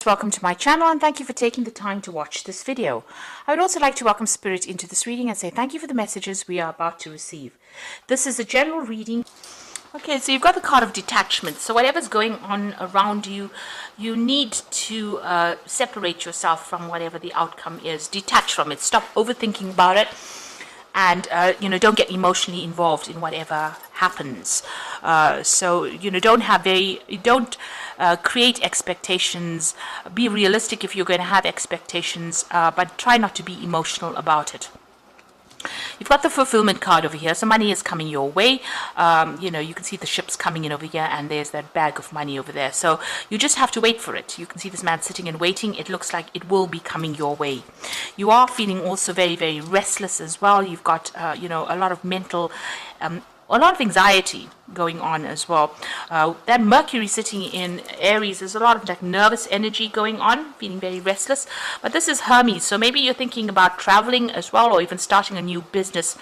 Welcome to my channel and thank you for taking the time to watch this video. I would also like to welcome Spirit into this reading and say thank you for the messages we are about to receive. This is a general reading. Okay, so you've got the card of detachment. So whatever's going on around you, you need to separate yourself from whatever the outcome is. Detach from it. Stop overthinking about it. And, don't get emotionally involved in whatever happens. Don't create expectations. Be realistic if you're going to have expectations, but try not to be emotional about it. You've got the fulfillment card over here, so money is coming your way. You can see the ships coming in over here, and there's that bag of money over there. So you just have to wait for it. You can see this man sitting and waiting. It looks like it will be coming your way. You are feeling also very, very restless as well. You've got, a lot of mental a lot of anxiety going on as well. That Mercury sitting in Aries, there's a lot of like nervous energy going on, feeling very restless. But this is Hermes, so maybe you're thinking about traveling as well, or even starting a new business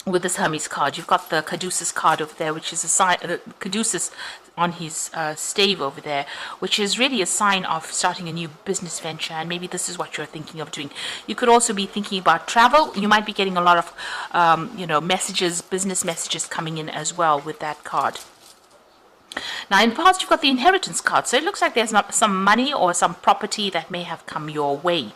with this Hermes card. You've got the Caduceus card over there, which is a sign, Caduceus on his stave over there, which is really a sign of starting a new business venture, and maybe this is what you're thinking of doing. You could also be thinking about travel. You might be getting a lot of, messages, business messages coming in as well with that card. Now, in the past, you've got the inheritance card. So it looks like there's not some money or some property that may have come your way.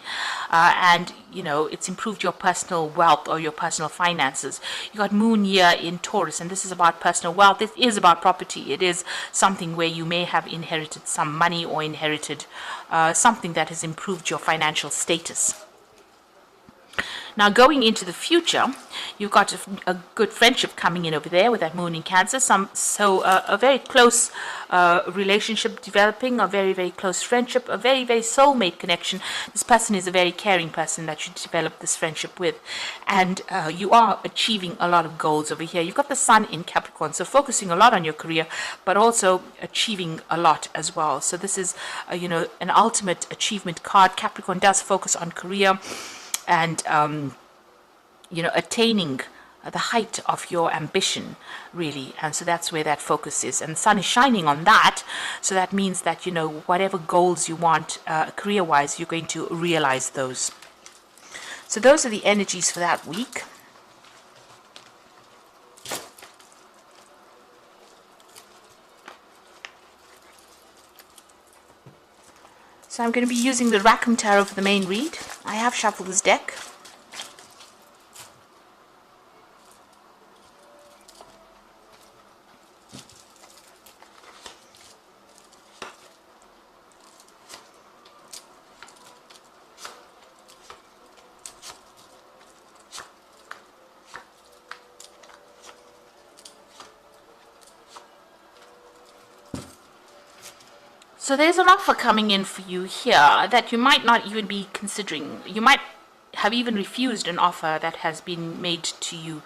It's improved your personal wealth or your personal finances. You got Moon year in Taurus, and this is about personal wealth. It is about property. It is something where you may have inherited some money or inherited something that has improved your financial status. Now, going into the future, you've got a good friendship coming in over there with that moon in Cancer. A very close relationship developing, a very, very close friendship, a very, very soulmate connection. This person is a very caring person that you develop this friendship with. And you are achieving a lot of goals over here. You've got the Sun in Capricorn, so focusing a lot on your career, but also achieving a lot as well. So this is, an ultimate achievement card. Capricorn does focus on career and attaining the height of your ambition, really. And so that's where that focus is, and the sun is shining on that. So that means that whatever goals you want career wise, you're going to realize those. So those are the energies for that week. So I'm going to be using the Rackham Tarot for the main read. I have shuffled this deck. So there's an offer coming in for you here that you might not even be considering. You might have even refused an offer that has been made to you.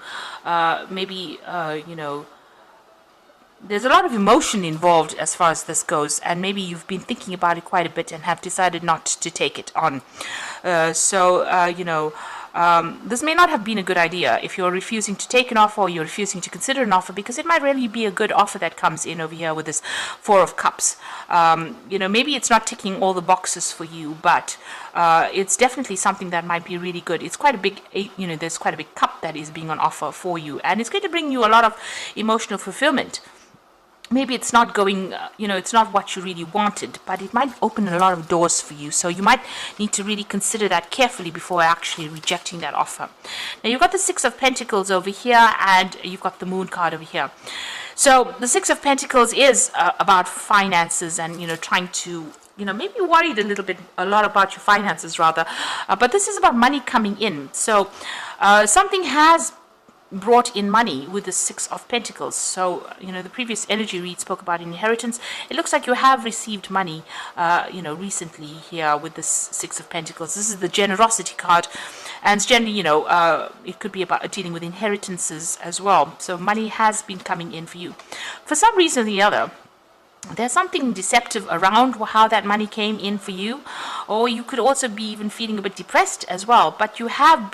There's a lot of emotion involved as far as this goes, and maybe you've been thinking about it quite a bit and have decided not to take it on. This may not have been a good idea if you're refusing to take an offer, or you're refusing to consider an offer, because it might really be a good offer that comes in over here with this Four of Cups. Maybe it's not ticking all the boxes for you, but it's definitely something that might be really good. It's quite a big, there's quite a big cup that is being on offer for you, and it's going to bring you a lot of emotional fulfillment. Maybe it's not going, it's not what you really wanted, but it might open a lot of doors for you. So you might need to really consider that carefully before actually rejecting that offer. Now, you've got the Six of Pentacles over here, and you've got the Moon card over here. So the Six of Pentacles is about finances and, trying to, maybe worried a lot about your finances rather. But this is about money coming in. So something has brought in money with the Six of Pentacles. So, the previous energy read spoke about inheritance. It looks like you have received money, recently here with this Six of Pentacles. This is the generosity card. And it's generally, it could be about dealing with inheritances as well. So money has been coming in for you. For some reason or the other, there's something deceptive around how that money came in for you, or you could also be even feeling a bit depressed as well. But you have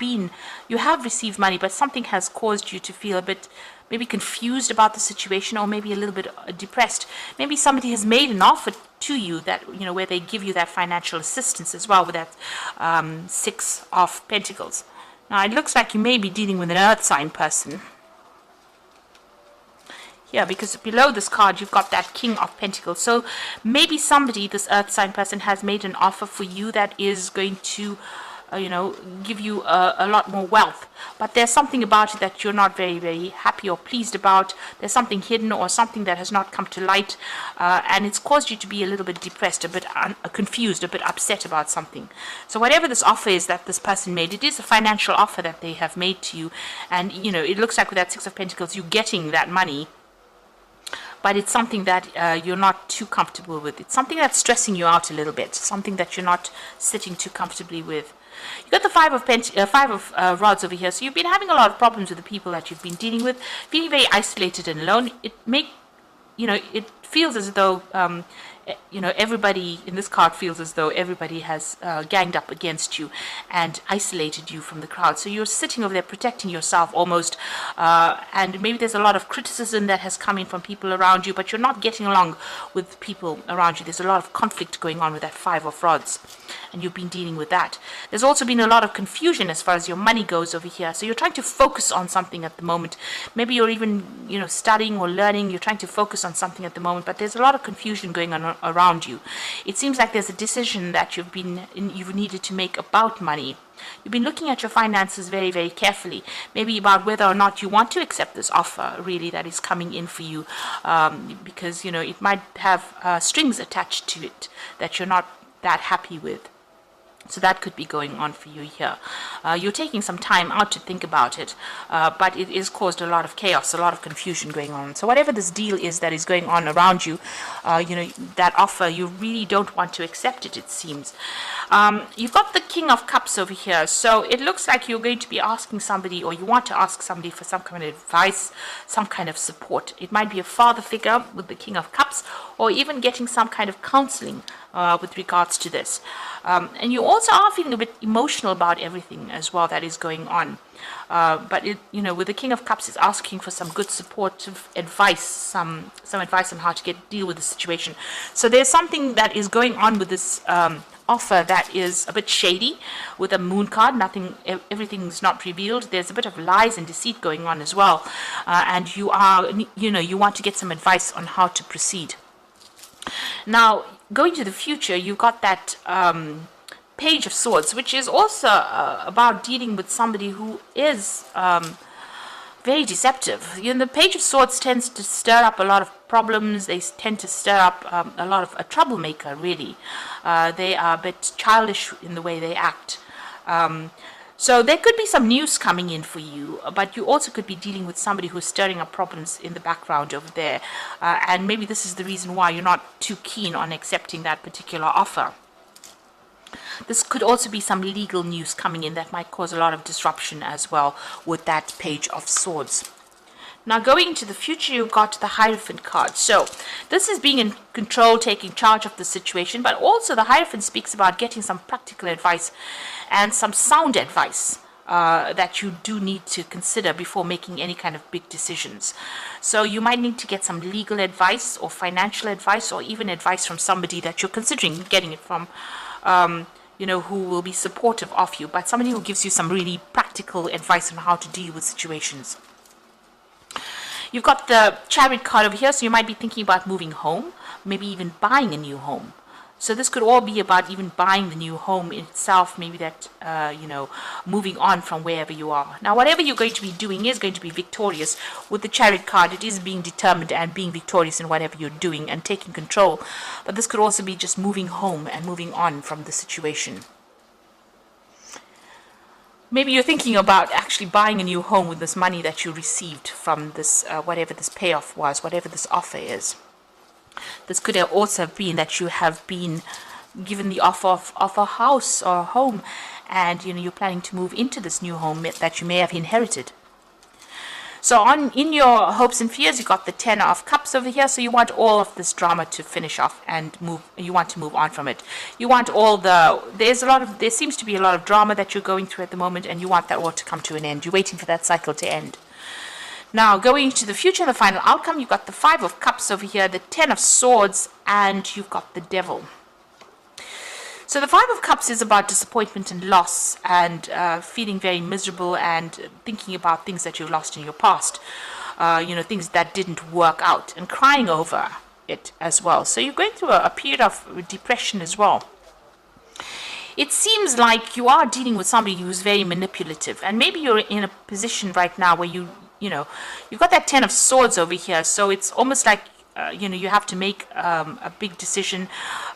received money, but something has caused you to feel a bit maybe confused about the situation, or maybe a little bit depressed. Maybe somebody has made an offer to you that, where they give you that financial assistance as well, with that Six of Pentacles. Now it looks like you may be dealing with an earth sign person. Yeah, because below this card, you've got that King of Pentacles. So maybe somebody, this earth sign person, has made an offer for you that is going to, give you a lot more wealth. But there's something about it that you're not very, very happy or pleased about. There's something hidden or something that has not come to light. And it's caused you to be a little bit depressed, a bit confused, a bit upset about something. So whatever this offer is that this person made, it is a financial offer that they have made to you. And, it looks like with that Six of Pentacles, you're getting that money. But it's something that you're not too comfortable with. It's something that's stressing you out a little bit, something that you're not sitting too comfortably with. You got the Five of Rods over here. So you've been having a lot of problems with the people that you've been dealing with, feeling very isolated and alone. It feels as though everybody in this card feels as though everybody has ganged up against you and isolated you from the crowd. So you're sitting over there protecting yourself almost, and maybe there's a lot of criticism that has come in from people around you, but you're not getting along with people around you. There's a lot of conflict going on with that Five of Rods, and you've been dealing with that. There's also been a lot of confusion as far as your money goes over here. So you're trying to focus on something at the moment. Maybe you're even, studying or learning. You're trying to focus on something at the moment, but there's a lot of confusion going on around you. It seems like there's a decision that you've needed to make about money. You've been looking at your finances very, very carefully, maybe about whether or not you want to accept this offer really that is coming in for you, because it might have strings attached to it that you're not that happy with. So that could be going on for you here. You're taking some time out to think about it, but it is caused a lot of chaos, a lot of confusion going on. So whatever this deal is that is going on around you, that offer, you really don't want to accept it, it seems. You've got the King of Cups over here. So it looks like you're going to be asking somebody, or you want to ask somebody for some kind of advice, some kind of support. It might be a father figure with the King of Cups, or even getting some kind of counseling with regards to this. And you also are feeling a bit emotional about everything as well that is going on. But with the King of Cups, it's asking for some good supportive advice, some advice on how to deal with the situation. So there's something that is going on with this offer that is a bit shady with a Moon card. Everything's not revealed. There's a bit of lies and deceit going on as well. And you want to get some advice on how to proceed. Now, going to the future, you've got that Page of Swords, which is also about dealing with somebody who is very deceptive. The Page of Swords tends to stir up a lot of problems. They tend to stir up a lot of a troublemaker, really. They are a bit childish in the way they act. So there could be some news coming in for you, but you also could be dealing with somebody who's stirring up problems in the background over there. And maybe this is the reason why you're not too keen on accepting that particular offer. This could also be some legal news coming in that might cause a lot of disruption as well with that Page of Swords. Now, going into the future, you've got the Hierophant card. So this is being in control, taking charge of the situation, but also the Hierophant speaks about getting some practical advice and some sound advice that you do need to consider before making any kind of big decisions. So you might need to get some legal advice or financial advice, or even advice from somebody that you're considering getting it from, who will be supportive of you, but somebody who gives you some really practical advice on how to deal with situations. You've got the Chariot card over here, so you might be thinking about moving home, maybe even buying a new home. So this could all be about even buying the new home itself, maybe that, moving on from wherever you are. Now, whatever you're going to be doing is going to be victorious. With the Chariot card, it is being determined and being victorious in whatever you're doing and taking control. But this could also be just moving home and moving on from the situation. Maybe you're thinking about actually buying a new home with this money that you received from this, whatever this payoff was, whatever this offer is. This could also have been that you have been given the offer of a house or a home, and you're planning to move into this new home that you may have inherited. So in your hopes and fears, you got the Ten of Cups over here. So you want all of this drama to finish off and move. You want to move on from it. You want there seems to be a lot of drama that you're going through at the moment, and you want that all to come to an end. You're waiting for that cycle to end. Now, going into the future, the final outcome, you've got the Five of Cups over here, the Ten of Swords, and you've got the Devil. So the Five of Cups is about disappointment and loss, and feeling very miserable and thinking about things that you've lost in your past, things that didn't work out, and crying over it as well. So you're going through a period of depression as well. It seems like you are dealing with somebody who's very manipulative, and maybe you're in a position right now where you've got that Ten of Swords over here, so it's almost like you have to make a big decision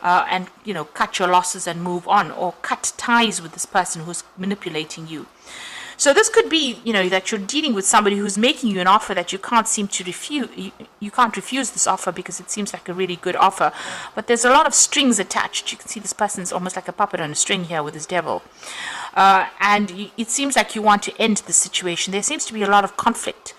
and cut your losses and move on, or cut ties with this person who's manipulating you. So this could be that you're dealing with somebody who's making you an offer that you can't seem to refuse. You can't refuse this offer because it seems like a really good offer, but there's a lot of strings attached. You can see this person's almost like a puppet on a string here with this Devil, and it seems like you want to end the situation. There seems to be a lot of conflict.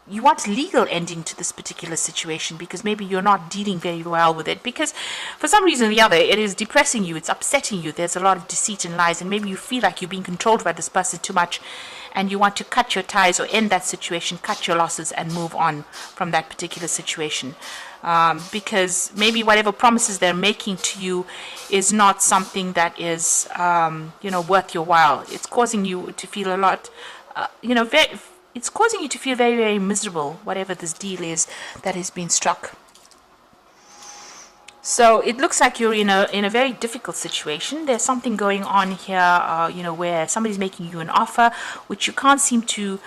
You want legal ending to this particular situation because maybe you're not dealing very well with it, because for some reason or the other it is depressing you, it's upsetting you, there's a lot of deceit and lies, and maybe you feel like you're being controlled by this person too much, and you want to cut your ties or end that situation, cut your losses and move on from that particular situation, because maybe whatever promises they're making to you is not something that is worth your while. It's causing you to feel a lot it's causing you to feel very, very miserable, whatever this deal is that has been struck. So it looks like you're in a very difficult situation. There's something going on here, where somebody's making you an offer which you can't seem to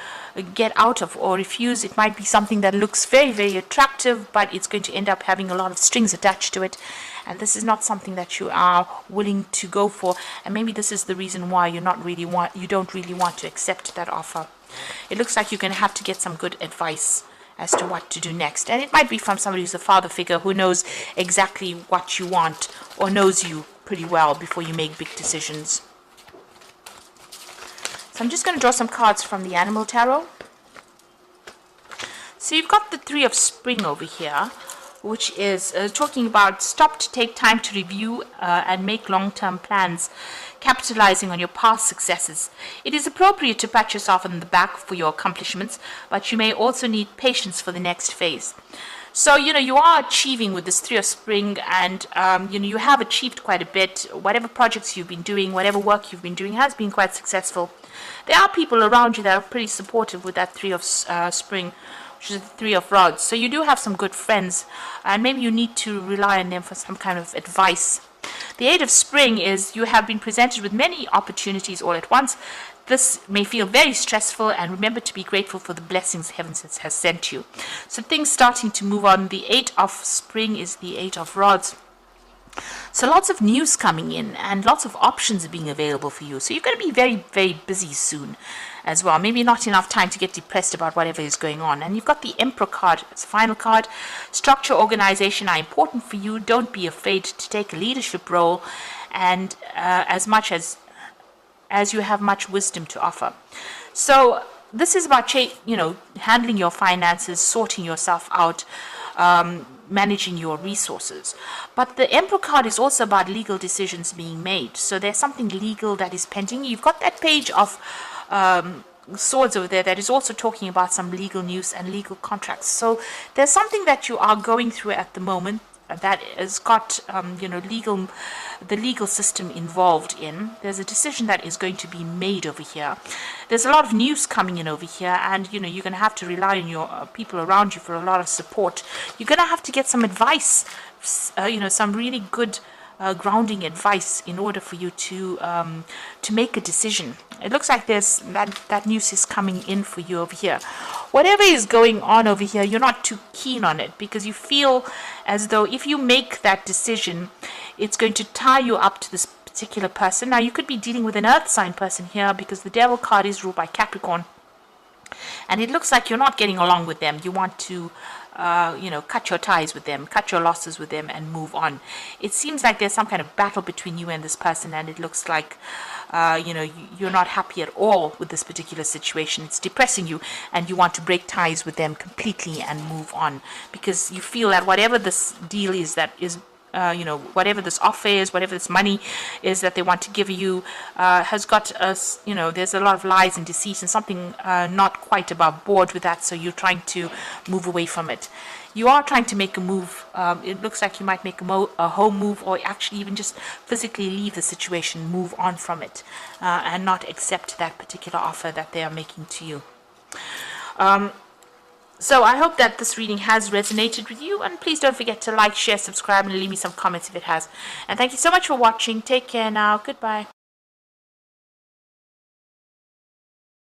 get out of or refuse. It might be something that looks very, very attractive, but it's going to end up having a lot of strings attached to it. And this is not something that you are willing to go for. And maybe this is the reason why you don't really want to accept that offer. It looks like you're going to have to get some good advice as to what to do next. And it might be from somebody who's a father figure who knows exactly what you want or knows you pretty well before you make big decisions. So I'm just going to draw some cards from the Animal Tarot. So you've got the Three of Spring over here, which is talking about stop to take time to review and make long-term plans, capitalizing on your past successes. It is appropriate to pat yourself on the back for your accomplishments, but you may also need patience for the next phase. So, you are achieving with this Three of Spring, and, you have achieved quite a bit. Whatever projects you've been doing, whatever work you've been doing has been quite successful. There are people around you that are pretty supportive with that Three of Spring, which is the Three of Rods. So you do have some good friends, and maybe you need to rely on them for some kind of advice. The Eight of Spring is you have been presented with many opportunities all at once. This may feel very stressful, and remember to be grateful for the blessings heaven has sent you. So things starting to move on. The Eight of Spring is the Eight of Rods. So lots of news coming in and lots of options are being available for you. So you're going to be very, very busy soon as well. Maybe not enough time to get depressed about whatever is going on. And you've got the Emperor card. It's the final card. Structure, organization are important for you. Don't be afraid to take a leadership role, and as much as you have much wisdom to offer. So this is about handling your finances, sorting yourself out, managing your resources. But the Emperor card is also about legal decisions being made. So there's something legal that is pending. You've got that Page of Swords over there that is also talking about some legal news and legal contracts. So there's something that you are going through at the moment that has got the legal system involved in. There's a decision that is going to be made over here. There's a lot of news coming in over here, and you're going to have to rely on your people around you for a lot of support. You're going to have to get some advice, some really good grounding advice in order for you to make a decision. It looks like there's that news is coming in for you over here. Whatever is going on over here, you're not too keen on it because you feel as though if you make that decision, it's going to tie you up to this particular person. Now, you could be dealing with an earth sign person here because the Devil card is ruled by Capricorn. And it looks like you're not getting along with them. You want to cut your ties with them, cut your losses with them, and move on. It seems like there's some kind of battle between you and this person, and it looks like you're not happy at all with this particular situation. It's depressing you, and you want to break ties with them completely and move on, because you feel that whatever this deal is, that is whatever this offer is, whatever this money is that they want to give you, has got us, there's a lot of lies and deceit and something not quite above board with that, so you're trying to move away from it. You are trying to make a move. It looks like you might make a home move, or actually even just physically leave the situation, move on from it, and not accept that particular offer that they are making to you. So I hope that this reading has resonated with you, and please don't forget to like, share, subscribe, and leave me some comments if it has. And thank you so much for watching. Take care now. Goodbye.